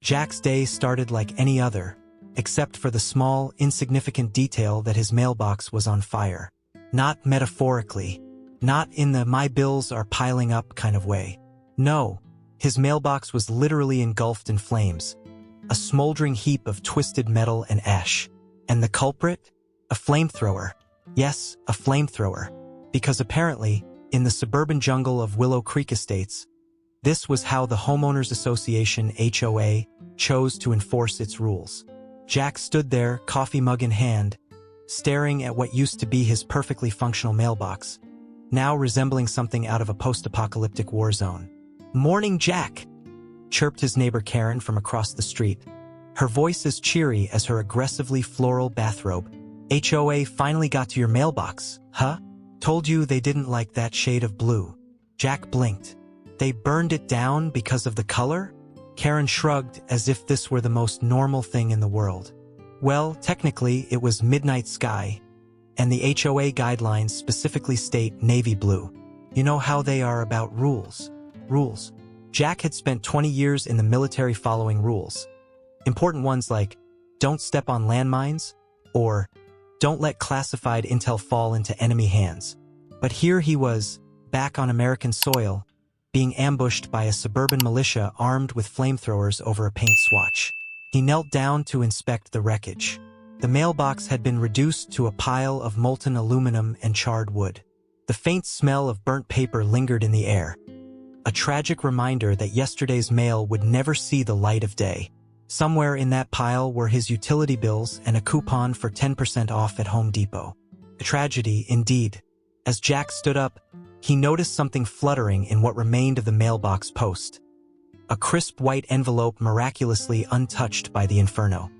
Jack's day started like any other, except for the small, insignificant detail that his mailbox was on fire. Not metaphorically. Not in the "my bills are piling up" kind of way. No, his mailbox was literally engulfed in flames. A smoldering heap of twisted metal and ash. And the culprit? A flamethrower. Yes, a flamethrower. Because apparently, in the suburban jungle of Willow Creek Estates, this was how the Homeowners Association HOA chose to enforce its rules. Jack stood there, coffee mug in hand, staring at what used to be his perfectly functional mailbox, now resembling something out of a post-apocalyptic war zone. "Morning, Jack," chirped his neighbor Karen from across the street, her voice as cheery as her aggressively floral bathrobe. "HOA finally got to your mailbox, huh? Told you they didn't like that shade of blue." Jack blinked. "They burned it down because of the color?" Karen shrugged as if this were the most normal thing in the world. "Well, technically it was midnight sky, and the HOA guidelines specifically state navy blue. You know how they are about rules. Rules." Jack had spent 20 years in the military following rules. Important ones like, don't step on landmines, or don't let classified intel fall into enemy hands. But here he was, back on American soil, being ambushed by a suburban militia armed with flamethrowers over a paint swatch. He knelt down to inspect the wreckage. The mailbox had been reduced to a pile of molten aluminum and charred wood. The faint smell of burnt paper lingered in the air. A tragic reminder that yesterday's mail would never see the light of day. Somewhere in that pile were his utility bills and a coupon for 10% off at Home Depot. A tragedy, indeed. As Jack stood up, he noticed something fluttering in what remained of the mailbox post. A crisp white envelope miraculously untouched by the inferno.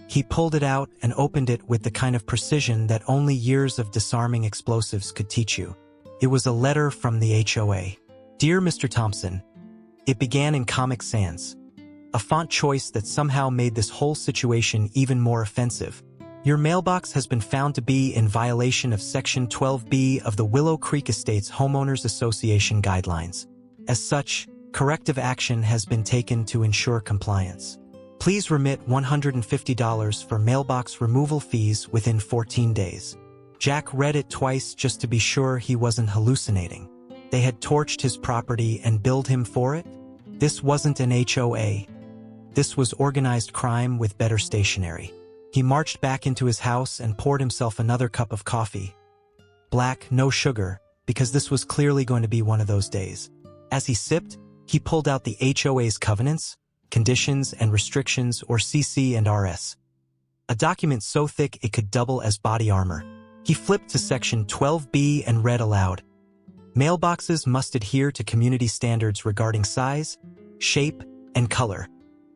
He pulled it out and opened it with the kind of precision that only years of disarming explosives could teach you. It was a letter from the HOA. "Dear Mr. Thompson," it began in Comic Sans, a font choice that somehow made this whole situation even more offensive. "Your mailbox has been found to be in violation of Section 12B of the Willow Creek Estates Homeowners Association Guidelines. As such, corrective action has been taken to ensure compliance. Please remit $150 for mailbox removal fees within 14 days. Jack read it twice just to be sure he wasn't hallucinating. They had torched his property and billed him for it? This wasn't an HOA. This was organized crime with better stationery. He marched back into his house and poured himself another cup of coffee. Black, no sugar, because this was clearly going to be one of those days. As he sipped, he pulled out the HOA's covenants, conditions and restrictions, or CC and RS. A document so thick it could double as body armor. He flipped to Section 12B and read aloud. Mailboxes must adhere to community standards regarding size, shape, and color.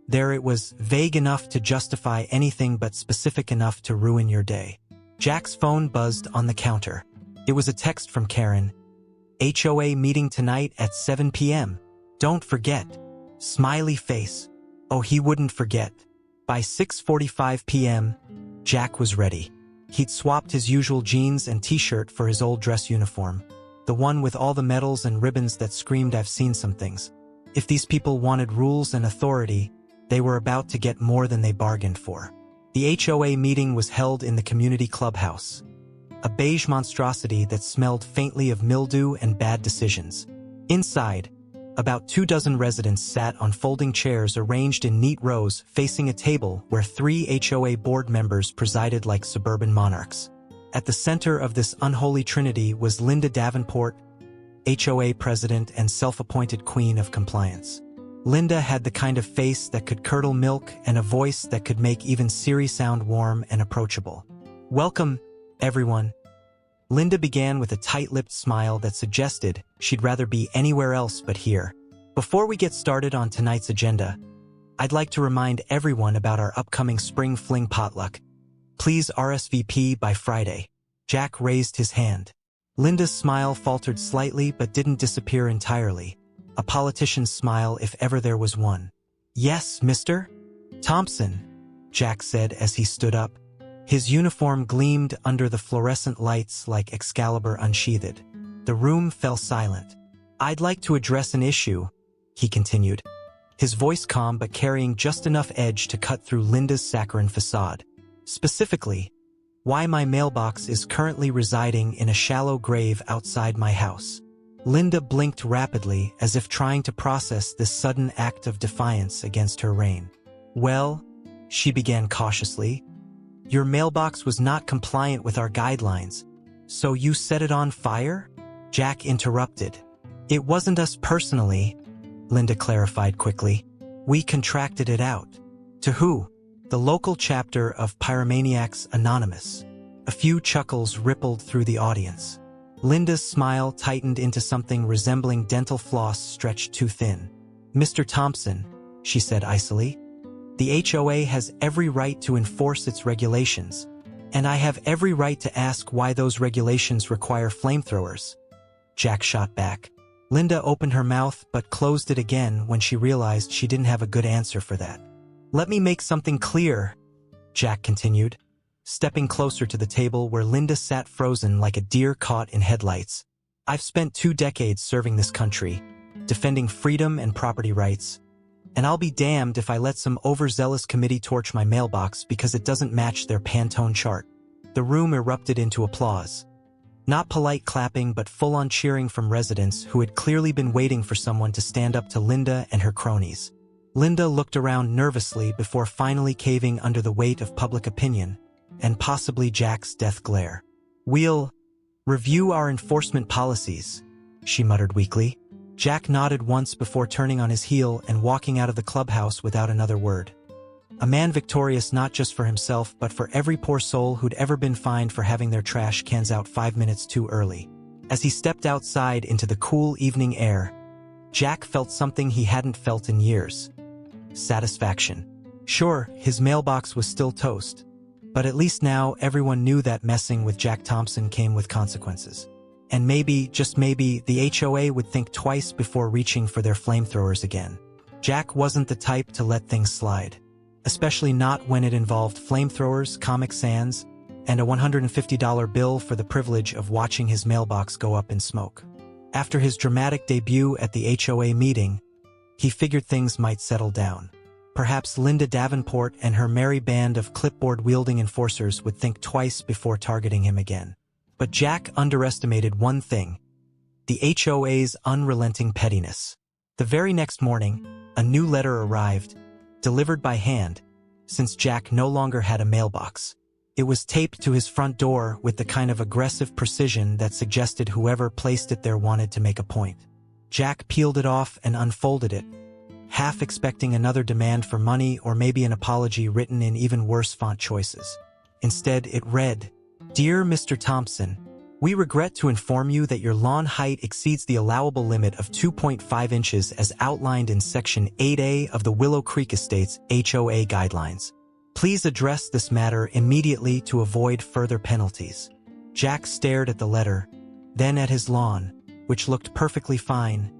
There it was, vague enough to justify anything but specific enough to ruin your day. Jack's phone buzzed on the counter. It was a text from Karen. "HOA meeting tonight at 7 p.m. Don't forget." Smiley face. Oh, he wouldn't forget. By 6:45 p.m., Jack was ready. He'd swapped his usual jeans and t-shirt for his old dress uniform, the one with all the medals and ribbons that screamed, "I've seen some things." If these people wanted rules and authority, they were about to get more than they bargained for. The HOA meeting was held in the community clubhouse, a beige monstrosity that smelled faintly of mildew and bad decisions. Inside, about 24 residents sat on folding chairs arranged in neat rows facing a table where 3 HOA board members presided like suburban monarchs. At the center of this unholy trinity was Linda Davenport, HOA president and self-appointed queen of compliance. Linda had the kind of face that could curdle milk and a voice that could make even Siri sound warm and approachable. "Welcome, everyone." Linda began with a tight-lipped smile that suggested she'd rather be anywhere else but here. "Before we get started on tonight's agenda, I'd like to remind everyone about our upcoming Spring Fling potluck. Please RSVP by Friday." Jack raised his hand. Linda's smile faltered slightly but didn't disappear entirely. A politician's smile if ever there was one. "Yes, Mr. Thompson," Jack said as he stood up. His uniform gleamed under the fluorescent lights like Excalibur unsheathed. The room fell silent. "I'd like to address an issue," he continued. his voice calm but carrying just enough edge to cut through Linda's saccharine facade. Specifically, why my mailbox is currently residing in a shallow grave outside my house. Linda blinked rapidly as if trying to process this sudden act of defiance against her reign. Well, she began cautiously, your mailbox was not compliant with our guidelines, so you set it on fire? Jack interrupted. It wasn't us personally, Linda clarified quickly. We contracted it out. To who? The local chapter of Pyromaniacs Anonymous. A few chuckles rippled through the audience. Linda's smile tightened into something resembling dental floss stretched too thin. Mr. Thompson, she said icily, the HOA has every right to enforce its regulations, and I have every right to ask why those regulations require flamethrowers. Jack shot back. Linda opened her mouth but closed it again when she realized she didn't have a good answer for that. Let me make something clear, Jack continued, stepping closer to the table where Linda sat frozen like a deer caught in headlights. I've spent 2 decades serving this country, defending freedom and property rights, and I'll be damned if I let some overzealous committee torch my mailbox because it doesn't match their Pantone chart. The room erupted into applause. Not polite clapping but full-on cheering from residents who had clearly been waiting for someone to stand up to Linda and her cronies. Linda looked around nervously before finally caving under the weight of public opinion, and possibly Jack's death glare. We'll review our enforcement policies, she muttered weakly. Jack nodded once before turning on his heel and walking out of the clubhouse without another word. A man victorious not just for himself but for every poor soul who'd ever been fined for having their trash cans out 5 minutes too early. As he stepped outside into the cool evening air, Jack felt something he hadn't felt in years. Satisfaction. Sure, his mailbox was still toast, but at least now everyone knew that messing with Jack Thompson came with consequences. And maybe, just maybe, the HOA would think twice before reaching for their flamethrowers again. Jack wasn't the type to let things slide, especially not when it involved flamethrowers, Comic Sans, and a $150 bill for the privilege of watching his mailbox go up in smoke. After his dramatic debut at the HOA meeting, he figured things might settle down. Perhaps Linda Davenport and her merry band of clipboard-wielding enforcers would think twice before targeting him again. But Jack underestimated one thing: the HOA's unrelenting pettiness. The very next morning, a new letter arrived, delivered by hand, since Jack no longer had a mailbox. It was taped to his front door with the kind of aggressive precision that suggested whoever placed it there wanted to make a point. Jack peeled it off and unfolded it, half expecting another demand for money or maybe an apology written in even worse font choices. Instead, it read, Dear Mr. Thompson, we regret to inform you that your lawn height exceeds the allowable limit of 2.5 inches as outlined in Section 8A of the Willow Creek Estates HOA Guidelines. Please address this matter immediately to avoid further penalties. Jack stared at the letter, then at his lawn, which looked perfectly fine,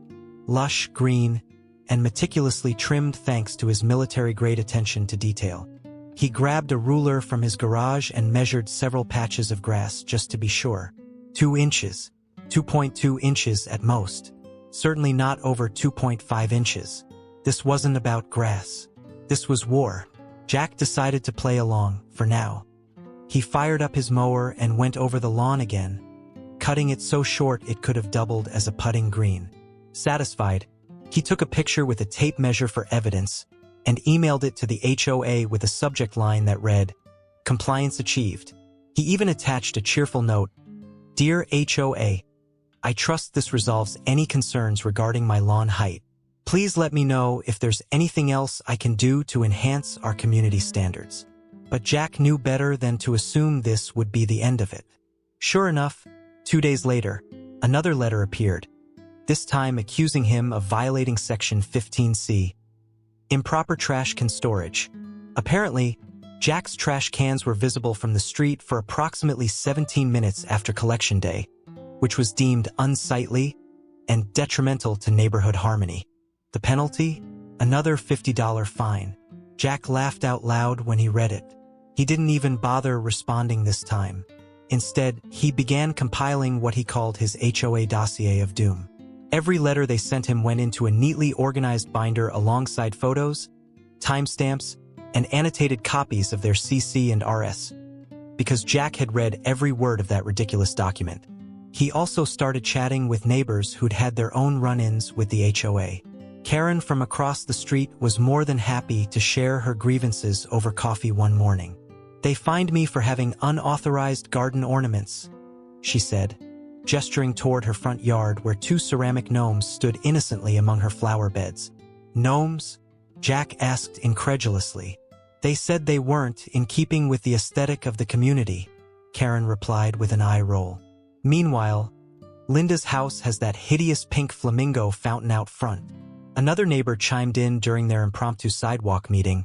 lush, green, and meticulously trimmed thanks to his military-grade attention to detail. He grabbed a ruler from his garage and measured several patches of grass just to be sure. 2 inches. 2.2 inches at most. Certainly not over 2.5 inches. This wasn't about grass. This was war. Jack decided to play along, for now. He fired up his mower and went over the lawn again, cutting it so short it could have doubled as a putting green. Satisfied, he took a picture with a tape measure for evidence and emailed it to the HOA with a subject line that read, Compliance achieved. He even attached a cheerful note, Dear HOA, I trust this resolves any concerns regarding my lawn height. Please let me know if there's anything else I can do to enhance our community standards. But Jack knew better than to assume this would be the end of it. Sure enough, 2 days later, another letter appeared, this time accusing him of violating Section 15C. Improper trash can storage. Apparently, Jack's trash cans were visible from the street for approximately 17 minutes after collection day, which was deemed unsightly and detrimental to neighborhood harmony. The penalty? Another $50 fine. Jack laughed out loud when he read it. He didn't even bother responding this time. Instead, he began compiling what he called his HOA dossier of doom. Every letter they sent him went into a neatly organized binder alongside photos, timestamps, and annotated copies of their CC and RS. Because Jack had read every word of that ridiculous document. He also started chatting with neighbors who'd had their own run-ins with the HOA. Karen from across the street was more than happy to share her grievances over coffee one morning. "They fined me for having unauthorized garden ornaments," she said, gesturing toward her front yard where two ceramic gnomes stood innocently among her flower beds. "Gnomes?" Jack asked incredulously. "They said they weren't in keeping with the aesthetic of the community," Karen replied with an eye roll. Meanwhile, Linda's house has that hideous pink flamingo fountain out front. Another neighbor chimed in during their impromptu sidewalk meeting.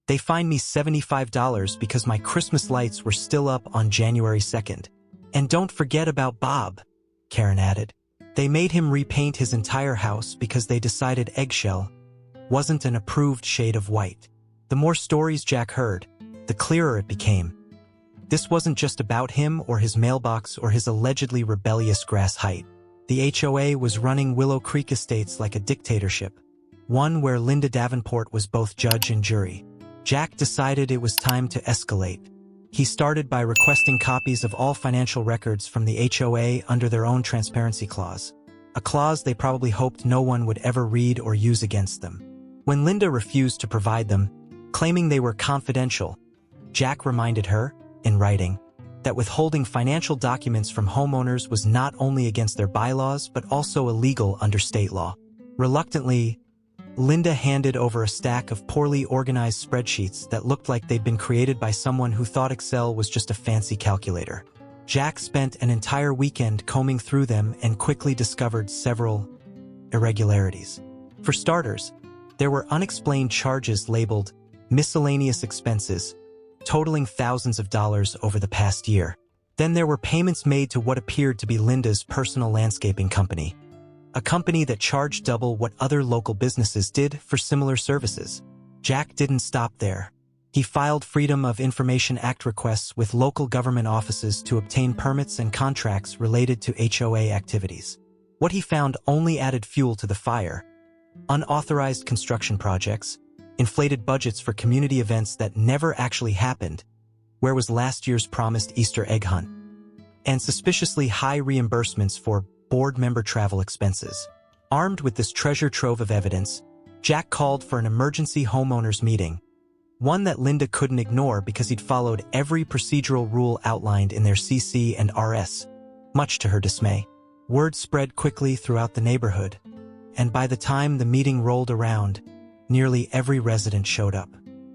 "They fined me $75 because my Christmas lights were still up on January 2nd. And don't forget about Bob," Karen added. "They made him repaint his entire house because they decided eggshell wasn't an approved shade of white." The more stories Jack heard, the clearer it became. This wasn't just about him or his mailbox or his allegedly rebellious grass height. The HOA was running Willow Creek Estates like a dictatorship, one where Linda Davenport was both judge and jury. Jack decided it was time to escalate. He started by requesting copies of all financial records from the HOA under their own transparency clause, a clause they probably hoped no one would ever read or use against them. When Linda refused to provide them, claiming they were confidential, Jack reminded her, in writing, that withholding financial documents from homeowners was not only against their bylaws but also illegal under state law. Reluctantly, Linda handed over a stack of poorly organized spreadsheets that looked like they'd been created by someone who thought Excel was just a fancy calculator. Jack spent an entire weekend combing through them and quickly discovered several irregularities. For starters, there were unexplained charges labeled miscellaneous expenses, totaling thousands of dollars over the past year. Then there were payments made to what appeared to be Linda's personal landscaping company, a company that charged double what other local businesses did for similar services. Jack didn't stop there. He filed Freedom of Information Act requests with local government offices to obtain permits and contracts related to HOA activities. What he found only added fuel to the fire: unauthorized construction projects, inflated budgets for community events that never actually happened, where was last year's promised Easter egg hunt, and suspiciously high reimbursements for board member travel expenses. Armed with this treasure trove of evidence, Jack called for an emergency homeowners meeting, one that Linda couldn't ignore because he'd followed every procedural rule outlined in their CC and RS, much to her dismay. Word spread quickly throughout the neighborhood, and by the time the meeting rolled around, nearly every resident showed up.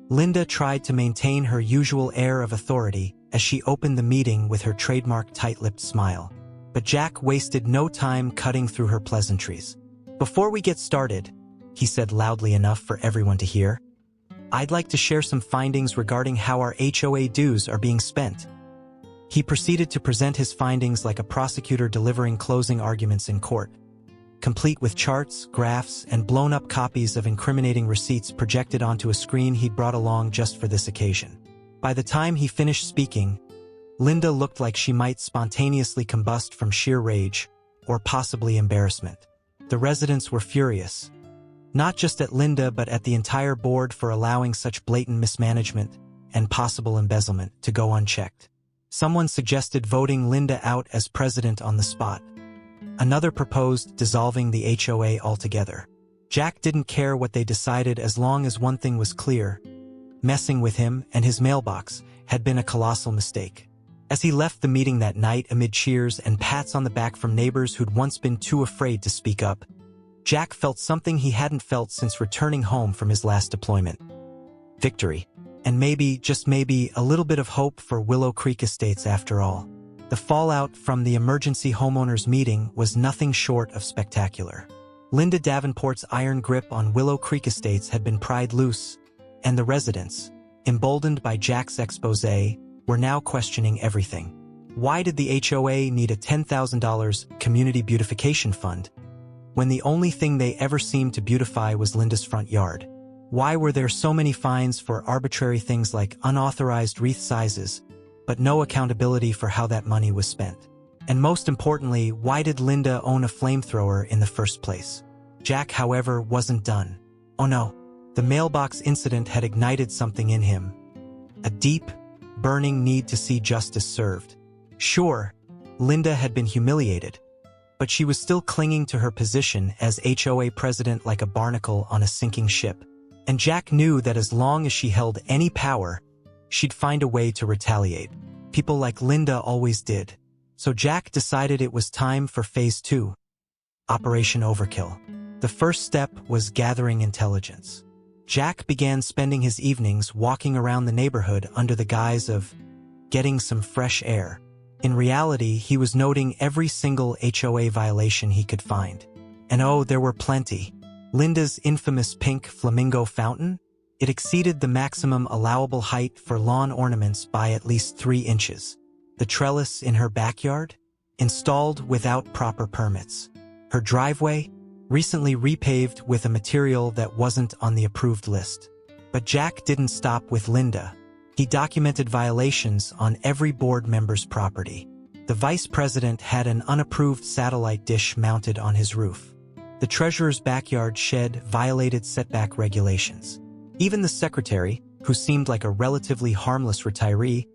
Linda tried to maintain her usual air of authority as she opened the meeting with her trademark tight-lipped smile. But Jack wasted no time cutting through her pleasantries. "Before we get started," he said loudly enough for everyone to hear, "I'd like to share some findings regarding how our HOA dues are being spent." He proceeded to present his findings like a prosecutor delivering closing arguments in court, complete with charts, graphs, and blown-up copies of incriminating receipts projected onto a screen he'd brought along just for this occasion. By the time he finished speaking, Linda looked like she might spontaneously combust from sheer rage, or possibly embarrassment. The residents were furious, not just at Linda but at the entire board for allowing such blatant mismanagement and possible embezzlement to go unchecked. Someone suggested voting Linda out as president on the spot. Another proposed dissolving the HOA altogether. Jack didn't care what they decided as long as one thing was clear: messing with him and his mailbox had been a colossal mistake. As he left the meeting that night amid cheers and pats on the back from neighbors who'd once been too afraid to speak up, Jack felt something he hadn't felt since returning home from his last deployment. Victory. And maybe, just maybe, a little bit of hope for Willow Creek Estates after all. The fallout from the emergency homeowners meeting was nothing short of spectacular. Linda Davenport's iron grip on Willow Creek Estates had been pried loose, and the residents, emboldened by Jack's exposé, were now questioning everything. Why did the HOA need a $10,000 community beautification fund when the only thing they ever seemed to beautify was Linda's front yard? Why were there so many fines for arbitrary things like unauthorized wreath sizes, but no accountability for how that money was spent? And most importantly, why did Linda own a flamethrower in the first place? Jack, however, wasn't done. Oh no, the mailbox incident had ignited something in him. A deep, burning need to see justice served. Sure, Linda had been humiliated, but she was still clinging to her position as HOA president like a barnacle on a sinking ship. And Jack knew that as long as she held any power, she'd find a way to retaliate. People like Linda always did. So Jack decided it was time for Phase 2. Operation Overkill. The first step was gathering intelligence. Jack began spending his evenings walking around the neighborhood under the guise of getting some fresh air. In reality, he was noting every single HOA violation he could find. And oh, there were plenty. Linda's infamous pink flamingo fountain? It exceeded the maximum allowable height for lawn ornaments by at least 3 inches. The trellis in her backyard? Installed without proper permits. Her driveway? Recently repaved with a material that wasn't on the approved list. But Jack didn't stop with Linda. He documented violations on every board member's property. The vice president had an unapproved satellite dish mounted on his roof. The treasurer's backyard shed violated setback regulations. Even the secretary, who seemed like a relatively harmless retiree,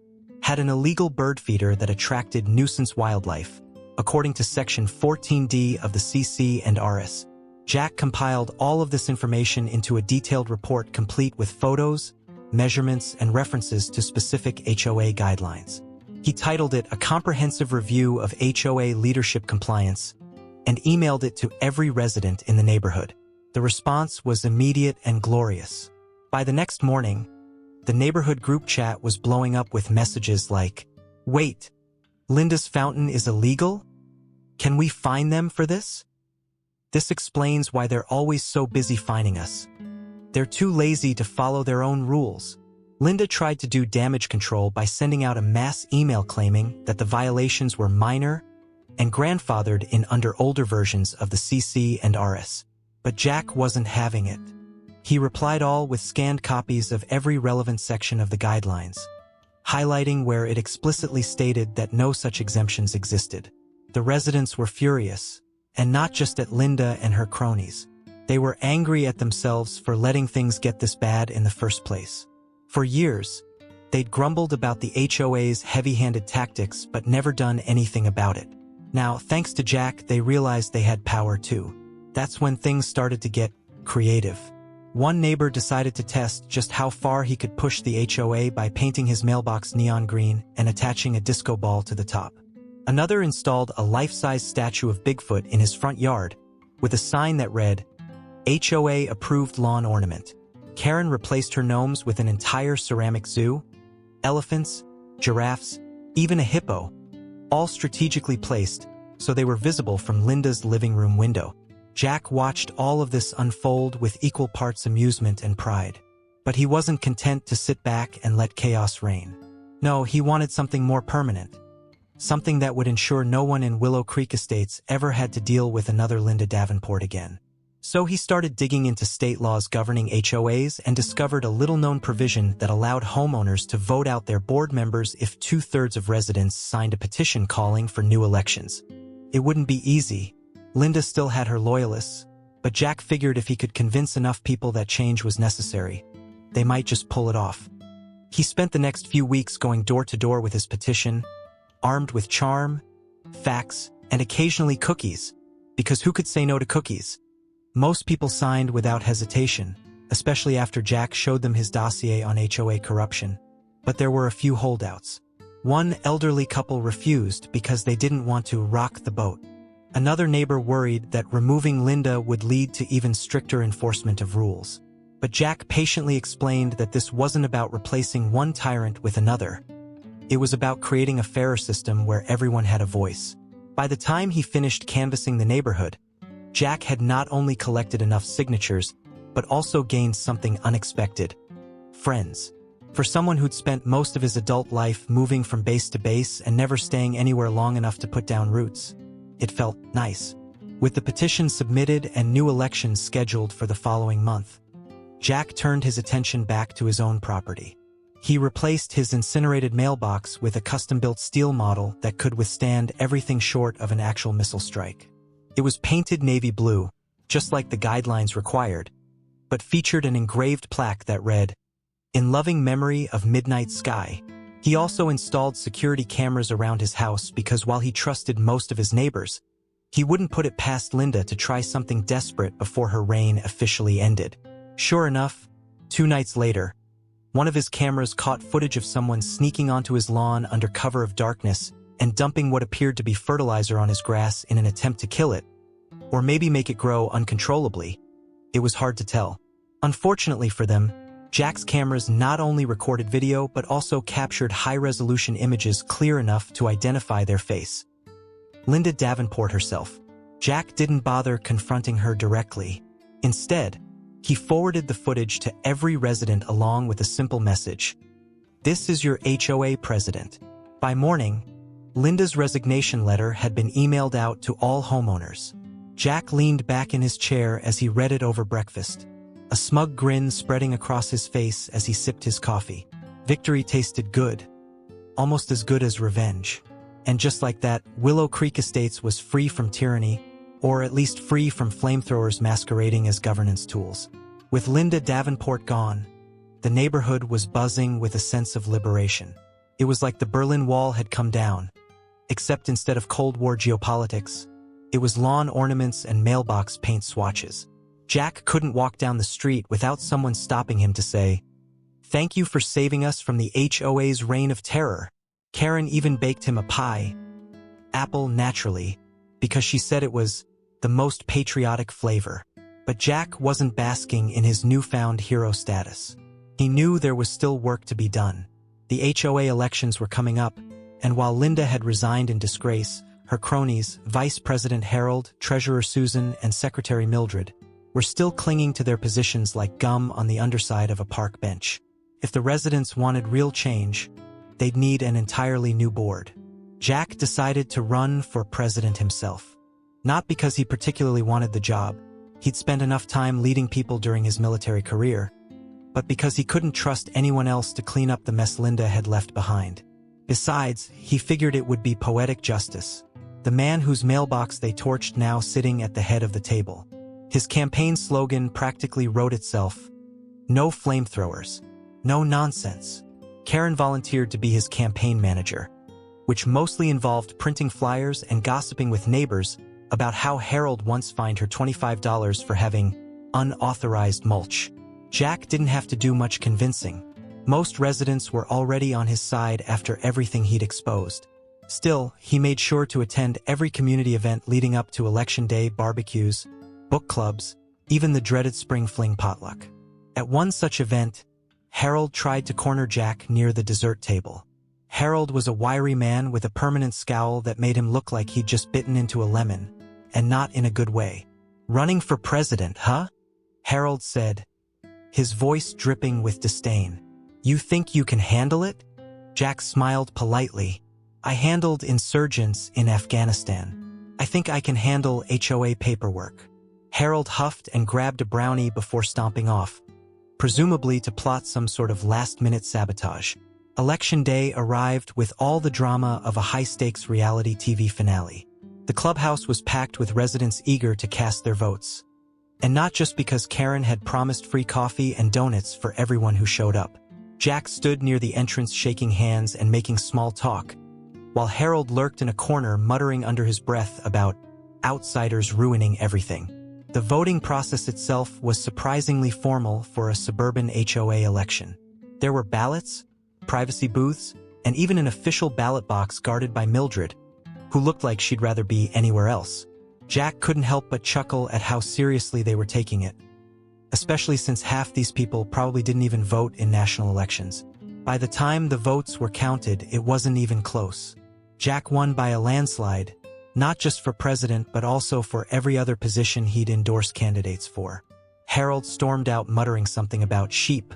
had an illegal bird feeder that attracted nuisance wildlife, according to Section 14D of the CC&RS. Jack compiled all of this information into a detailed report complete with photos, measurements, and references to specific HOA guidelines. He titled it A Comprehensive Review of HOA Leadership Compliance and emailed it to every resident in the neighborhood. The response was immediate and glorious. By the next morning, the neighborhood group chat was blowing up with messages like, "Wait, Linda's fountain is illegal? Can we fine them for this? This explains why they're always so busy fining us. They're too lazy to follow their own rules." Linda tried to do damage control by sending out a mass email claiming that the violations were minor and grandfathered in under older versions of the CC&RS. But Jack wasn't having it. He replied all with scanned copies of every relevant section of the guidelines, highlighting where it explicitly stated that no such exemptions existed. The residents were furious, and not just at Linda and her cronies. They were angry at themselves for letting things get this bad in the first place. For years, they'd grumbled about the HOA's heavy-handed tactics but never done anything about it. Now, thanks to Jack, they realized they had power too. That's when things started to get creative. One neighbor decided to test just how far he could push the HOA by painting his mailbox neon green and attaching a disco ball to the top. Another installed a life-size statue of Bigfoot in his front yard with a sign that read, "HOA approved lawn ornament." Karen replaced her gnomes with an entire ceramic zoo, elephants, giraffes, even a hippo, all strategically placed so they were visible from Linda's living room window. Jack watched all of this unfold with equal parts amusement and pride. But he wasn't content to sit back and let chaos reign. No, he wanted something more permanent. Something that would ensure no one in Willow Creek Estates ever had to deal with another Linda Davenport again. So he started digging into state laws governing HOAs and discovered a little-known provision that allowed homeowners to vote out their board members if 2/3 of residents signed a petition calling for new elections. It wouldn't be easy. Linda still had her loyalists, but Jack figured if he could convince enough people that change was necessary, they might just pull it off. He spent the next few weeks going door to door with his petition, armed with charm, facts, and occasionally cookies, because who could say no to cookies? Most people signed without hesitation, especially after Jack showed them his dossier on HOA corruption. But there were a few holdouts. One elderly couple refused because they didn't want to rock the boat. Another neighbor worried that removing Linda would lead to even stricter enforcement of rules. But Jack patiently explained that this wasn't about replacing one tyrant with another. It was about creating a fairer system where everyone had a voice. By the time he finished canvassing the neighborhood, Jack had not only collected enough signatures, but also gained something unexpected: friends. For someone who'd spent most of his adult life moving from base to base and never staying anywhere long enough to put down roots, it felt nice. With the petition submitted and new elections scheduled for the following month, Jack turned his attention back to his own property. He replaced his incinerated mailbox with a custom-built steel model that could withstand everything short of an actual missile strike. It was painted navy blue, just like the guidelines required, but featured an engraved plaque that read, "In loving memory of Midnight Sky." He also installed security cameras around his house because while he trusted most of his neighbors, he wouldn't put it past Linda to try something desperate before her reign officially ended. Sure enough, 2 nights later, one of his cameras caught footage of someone sneaking onto his lawn under cover of darkness and dumping what appeared to be fertilizer on his grass in an attempt to kill it, or maybe make it grow uncontrollably. It was hard to tell. Unfortunately for them, Jack's cameras not only recorded video but also captured high-resolution images clear enough to identify their face. Linda Davenport herself. Jack didn't bother confronting her directly. Instead, he forwarded the footage to every resident along with a simple message. "This is your HOA president." By morning, Linda's resignation letter had been emailed out to all homeowners. Jack leaned back in his chair as he read it over breakfast, a smug grin spreading across his face as he sipped his coffee. Victory tasted good, almost as good as revenge. And just like that, Willow Creek Estates was free from tyranny, or at least free from flamethrowers masquerading as governance tools. With Linda Davenport gone, the neighborhood was buzzing with a sense of liberation. It was like the Berlin Wall had come down, except instead of Cold War geopolitics, it was lawn ornaments and mailbox paint swatches. Jack couldn't walk down the street without someone stopping him to say, "Thank you for saving us from the HOA's reign of terror." Karen even baked him a pie, apple naturally, because she said it was the most patriotic flavor. But Jack wasn't basking in his newfound hero status. He knew there was still work to be done. The HOA elections were coming up, and while Linda had resigned in disgrace, her cronies, Vice President Harold, Treasurer Susan, and Secretary Mildred, were still clinging to their positions like gum on the underside of a park bench. If the residents wanted real change, they'd need an entirely new board. Jack decided to run for president himself. Not because he particularly wanted the job. He'd spent enough time leading people during his military career, but because he couldn't trust anyone else to clean up the mess Linda had left behind. Besides, he figured it would be poetic justice. The man whose mailbox they torched now sitting at the head of the table. His campaign slogan practically wrote itself. No flamethrowers. No nonsense. Karen volunteered to be his campaign manager, which mostly involved printing flyers and gossiping with neighbors about how Harold once fined her $25 for having unauthorized mulch. Jack didn't have to do much convincing. Most residents were already on his side after everything he'd exposed. Still, he made sure to attend every community event leading up to Election Day, barbecues, book clubs, even the dreaded spring fling potluck. At one such event, Harold tried to corner Jack near the dessert table. Harold was a wiry man with a permanent scowl that made him look like he'd just bitten into a lemon, and not in a good way. "Running for president, huh?" Harold said, his voice dripping with disdain. "You think you can handle it?" Jack smiled politely. "I handled insurgents in Afghanistan. I think I can handle HOA paperwork." Harold huffed and grabbed a brownie before stomping off, presumably to plot some sort of last-minute sabotage. Election Day arrived with all the drama of a high-stakes reality TV finale. The clubhouse was packed with residents eager to cast their votes. And not just because Karen had promised free coffee and donuts for everyone who showed up. Jack stood near the entrance shaking hands and making small talk, while Harold lurked in a corner muttering under his breath about outsiders ruining everything. The voting process itself was surprisingly formal for a suburban HOA election. There were ballots, privacy booths, and even an official ballot box guarded by Mildred, who looked like she'd rather be anywhere else. Jack couldn't help but chuckle at how seriously they were taking it, especially since half these people probably didn't even vote in national elections. By the time the votes were counted, it wasn't even close. Jack won by a landslide, not just for president but also for every other position he'd endorsed candidates for. Harold stormed out muttering something about sheep,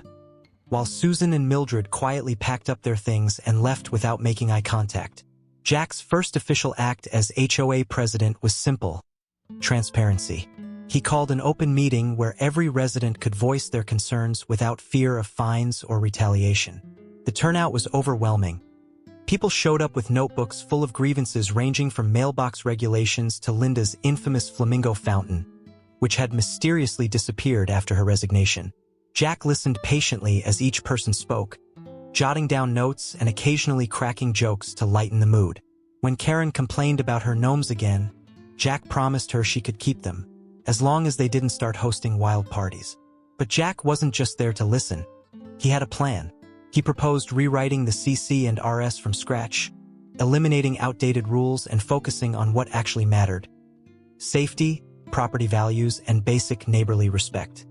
while Susan and Mildred quietly packed up their things and left without making eye contact. Jack's first official act as HOA president was simple: transparency. He called an open meeting where every resident could voice their concerns without fear of fines or retaliation. The turnout was overwhelming. People showed up with notebooks full of grievances ranging from mailbox regulations to Linda's infamous flamingo fountain, which had mysteriously disappeared after her resignation. Jack listened patiently as each person spoke, jotting down notes and occasionally cracking jokes to lighten the mood. When Karen complained about her gnomes again, Jack promised her she could keep them, as long as they didn't start hosting wild parties. But Jack wasn't just there to listen. He had a plan. He proposed rewriting the CC and RS from scratch, eliminating outdated rules and focusing on what actually mattered: safety, property values, and basic neighborly respect.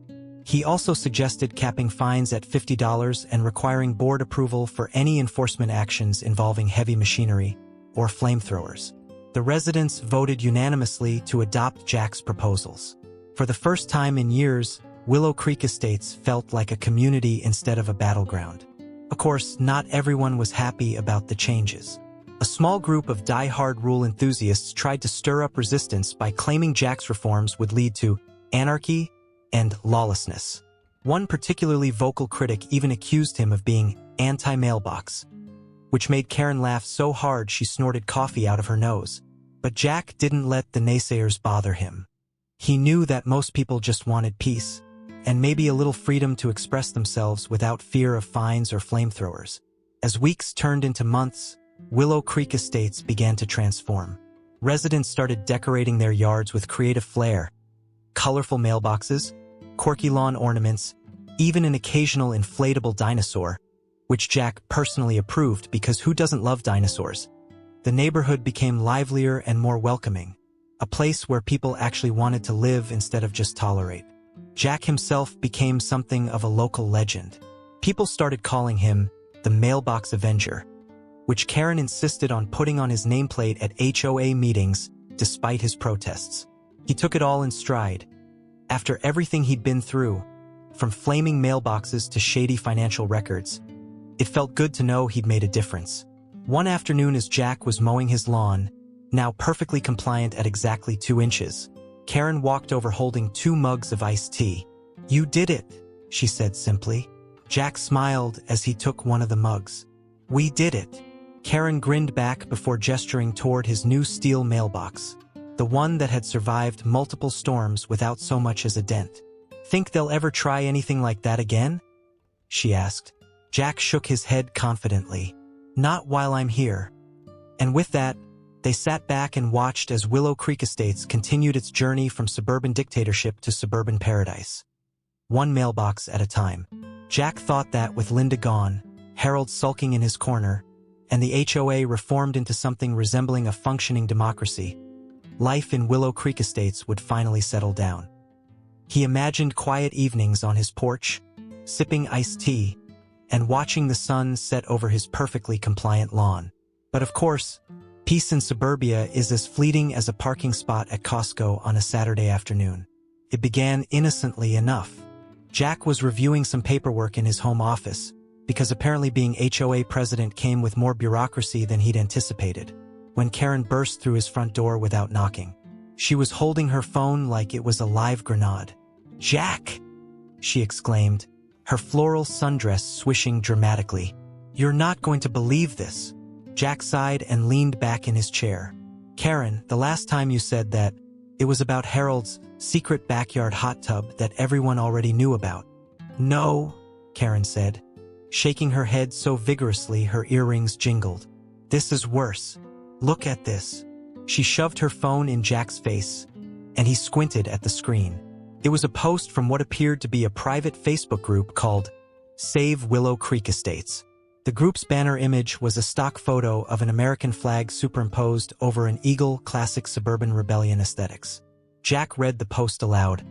He also suggested capping fines at $50 and requiring board approval for any enforcement actions involving heavy machinery or flamethrowers. The residents voted unanimously to adopt Jack's proposals. For the first time in years, Willow Creek Estates felt like a community instead of a battleground. Of course, not everyone was happy about the changes. A small group of die-hard rule enthusiasts tried to stir up resistance by claiming Jack's reforms would lead to anarchy and lawlessness. One particularly vocal critic even accused him of being anti-mailbox, which made Karen laugh so hard she snorted coffee out of her nose. But Jack didn't let the naysayers bother him. He knew that most people just wanted peace, and maybe a little freedom to express themselves without fear of fines or flamethrowers. As weeks turned into months, Willow Creek Estates began to transform. Residents started decorating their yards with creative flair: colorful mailboxes, quirky lawn ornaments, even an occasional inflatable dinosaur, which Jack personally approved because who doesn't love dinosaurs? The neighborhood became livelier and more welcoming, a place where people actually wanted to live instead of just tolerate. Jack himself became something of a local legend. People started calling him the Mailbox Avenger, which Karen insisted on putting on his nameplate at HOA meetings despite his protests. He took it all in stride. After everything he'd been through, from flaming mailboxes to shady financial records, it felt good to know he'd made a difference. One afternoon as Jack was mowing his lawn, now perfectly compliant at exactly 2 inches, Karen walked over holding 2 mugs of iced tea. "You did it," she said simply. Jack smiled as he took one of the mugs. "We did it." Karen grinned back before gesturing toward his new steel mailbox, the one that had survived multiple storms without so much as a dent. "Think they'll ever try anything like that again?" she asked. Jack shook his head confidently. "Not while I'm here." And with that, they sat back and watched as Willow Creek Estates continued its journey from suburban dictatorship to suburban paradise, one mailbox at a time. Jack thought that with Linda gone, Harold sulking in his corner, and the HOA reformed into something resembling a functioning democracy, life in Willow Creek Estates would finally settle down. He imagined quiet evenings on his porch, sipping iced tea, and watching the sun set over his perfectly compliant lawn. But of course, peace in suburbia is as fleeting as a parking spot at Costco on a Saturday afternoon. It began innocently enough. Jack was reviewing some paperwork in his home office, because apparently being HOA president came with more bureaucracy than he'd anticipated, when Karen burst through his front door without knocking. She was holding her phone like it was a live grenade. "Jack!" she exclaimed, her floral sundress swishing dramatically. "You're not going to believe this." Jack sighed and leaned back in his chair. "Karen, the last time you said that, it was about Harold's secret backyard hot tub that everyone already knew about." "No," Karen said, shaking her head so vigorously her earrings jingled. "This is worse. Look at this." She shoved her phone in Jack's face, and he squinted at the screen. It was a post from what appeared to be a private Facebook group called Save Willow Creek Estates. The group's banner image was a stock photo of an American flag superimposed over an eagle, classic suburban rebellion aesthetics. Jack read the post aloud.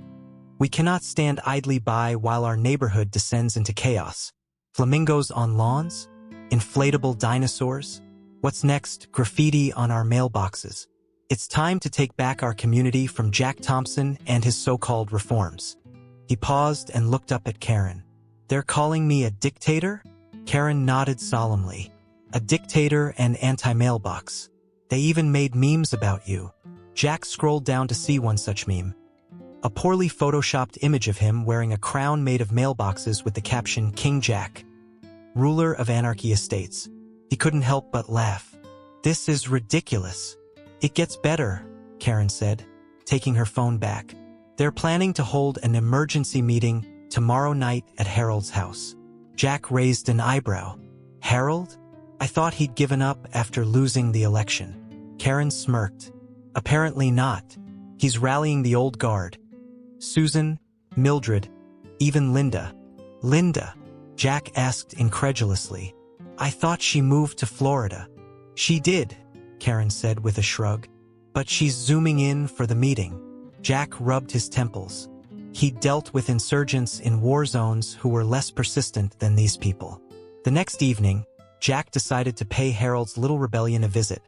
"We cannot stand idly by while our neighborhood descends into chaos. Flamingos on lawns? Inflatable dinosaurs? What's next? Graffiti on our mailboxes. It's time to take back our community from Jack Thompson and his so-called reforms." He paused and looked up at Karen. "They're calling me a dictator?" Karen nodded solemnly. "A dictator and anti-mailbox. They even made memes about you." Jack scrolled down to see one such meme. A poorly photoshopped image of him wearing a crown made of mailboxes with the caption "King Jack." ruler of Anarchy Estates. He couldn't help but laugh. This is ridiculous. It gets better, Karen said, taking her phone back. They're planning to hold an emergency meeting tomorrow night at Harold's house. Jack raised an eyebrow. Harold? I thought he'd given up after losing the election. Karen smirked. Apparently not. He's rallying the old guard. Susan, Mildred, even Linda. Linda? Jack asked incredulously. I thought she moved to Florida. She did, Karen said with a shrug. But she's zooming in for the meeting. Jack rubbed his temples. He'd dealt with insurgents in war zones who were less persistent than these people. The next evening, Jack decided to pay Harold's little rebellion a visit.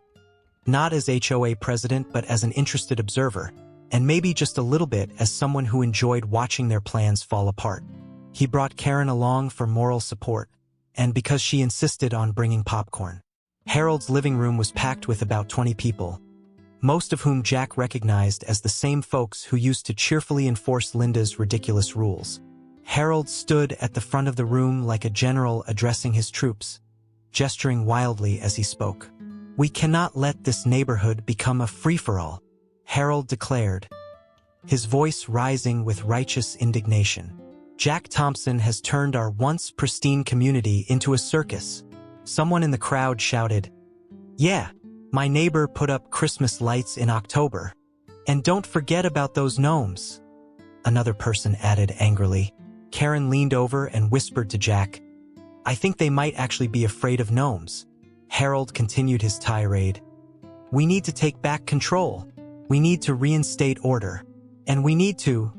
Not as HOA president, but as an interested observer, and maybe just a little bit as someone who enjoyed watching their plans fall apart. He brought Karen along for moral support, and because she insisted on bringing popcorn. Harold's living room was packed with about 20 people, most of whom Jack recognized as the same folks who used to cheerfully enforce Linda's ridiculous rules. Harold stood at the front of the room like a general addressing his troops, gesturing wildly as he spoke. We cannot let this neighborhood become a free-for-all, Harold declared, his voice rising with righteous indignation. Jack Thompson has turned our once pristine community into a circus. Someone in the crowd shouted, Yeah, my neighbor put up Christmas lights in October. And don't forget about those gnomes. Another person added angrily. Karen leaned over and whispered to Jack, I think they might actually be afraid of gnomes. Harold continued his tirade. We need to take back control. We need to reinstate order. And we need to...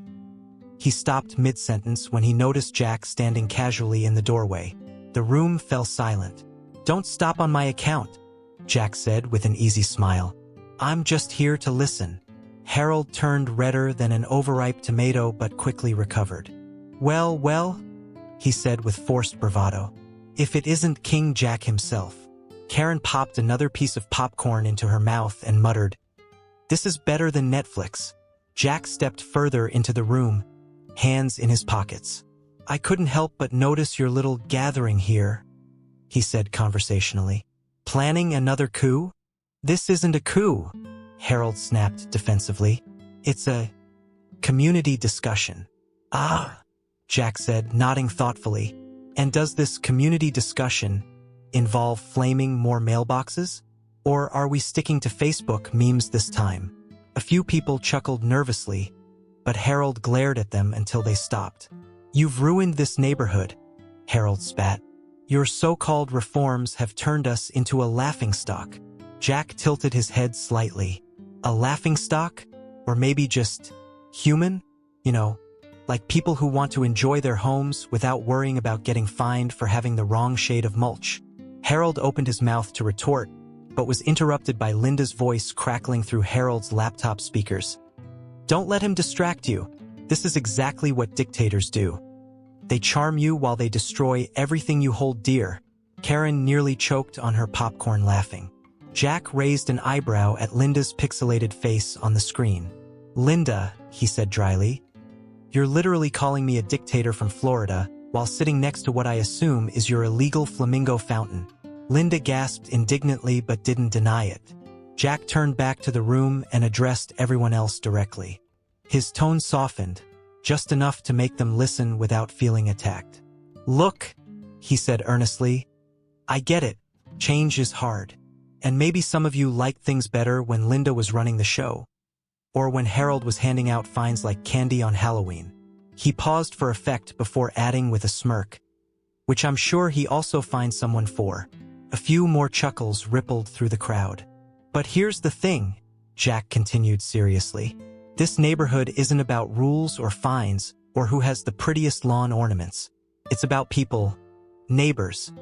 He stopped mid-sentence when he noticed Jack standing casually in the doorway. The room fell silent. Don't stop on my account, Jack said with an easy smile. I'm just here to listen. Harold turned redder than an overripe tomato but quickly recovered. Well, he said with forced bravado. If it isn't King Jack himself. Karen popped another piece of popcorn into her mouth and muttered, This is better than Netflix. Jack stepped further into the room, hands in his pockets. I couldn't help but notice your little gathering here, he said conversationally. Planning another coup? This isn't a coup, Harold snapped defensively. It's a community discussion. Ah, Jack said, nodding thoughtfully. And does this community discussion involve flaming more mailboxes? Or are we sticking to Facebook memes this time? A few people chuckled nervously, but Harold glared at them until they stopped. You've ruined this neighborhood, Harold spat. Your so-called reforms have turned us into a laughingstock. Jack tilted his head slightly. A laughingstock? Or maybe just human? You know, like people who want to enjoy their homes without worrying about getting fined for having the wrong shade of mulch. Harold opened his mouth to retort, but was interrupted by Linda's voice crackling through Harold's laptop speakers. Don't let him distract you. This is exactly what dictators do. They charm you while they destroy everything you hold dear. Karen nearly choked on her popcorn laughing. Jack raised an eyebrow at Linda's pixelated face on the screen. Linda, he said dryly, you're literally calling me a dictator from Florida while sitting next to what I assume is your illegal flamingo fountain. Linda gasped indignantly but didn't deny it. Jack turned back to the room and addressed everyone else directly. His tone softened, just enough to make them listen without feeling attacked. Look, he said earnestly, I get it. Change is hard. And maybe some of you liked things better when Linda was running the show. Or when Harold was handing out fines like candy on Halloween. He paused for effect before adding with a smirk, which I'm sure he also fined someone for. A few more chuckles rippled through the crowd. But here's the thing, Jack continued seriously. This neighborhood isn't about rules or fines or who has the prettiest lawn ornaments. It's about people, neighbors,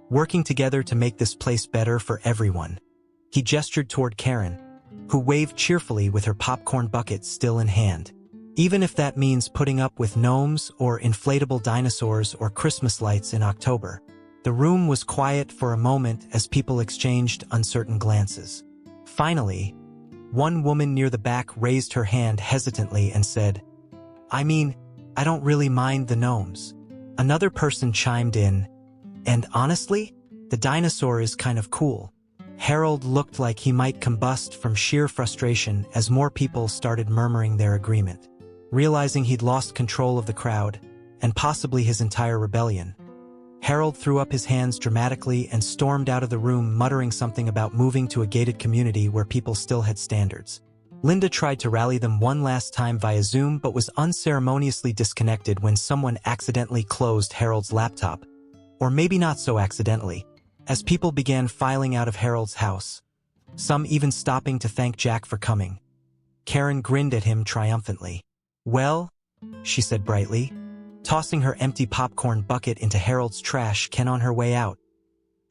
working together to make this place better for everyone. He gestured toward Karen, who waved cheerfully with her popcorn bucket still in hand. Even if that means putting up with gnomes or inflatable dinosaurs or Christmas lights in October. The room was quiet for a moment as people exchanged uncertain glances. Finally, one woman near the back raised her hand hesitantly and said, I mean, I don't really mind the gnomes. Another person chimed in, And honestly, the dinosaur is kind of cool. Harold looked like he might combust from sheer frustration as more people started murmuring their agreement. Realizing he'd lost control of the crowd, and possibly his entire rebellion, Harold threw up his hands dramatically and stormed out of the room, muttering something about moving to a gated community where people still had standards. Linda tried to rally them one last time via Zoom but was unceremoniously disconnected when someone accidentally closed Harold's laptop. Or maybe not so accidentally, as people began filing out of Harold's house, some even stopping to thank Jack for coming. Karen grinned at him triumphantly. "Well," she said brightly, tossing her empty popcorn bucket into Harold's trash can on her way out.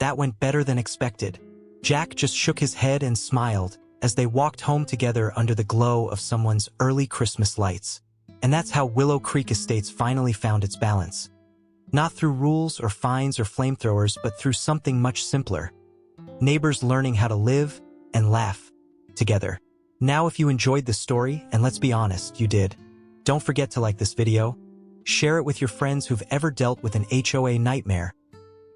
"That went better than expected." Jack just shook his head and smiled as they walked home together under the glow of someone's early Christmas lights. And that's how Willow Creek Estates finally found its balance. Not through rules or fines or flamethrowers, but through something much simpler. Neighbors learning how to live and laugh together. Now, if you enjoyed this story, and let's be honest, you did, don't forget to like this video, share it with your friends who've ever dealt with an HOA nightmare,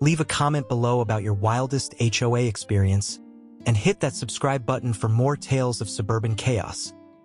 leave a comment below about your wildest HOA experience, and hit that subscribe button for more tales of suburban chaos.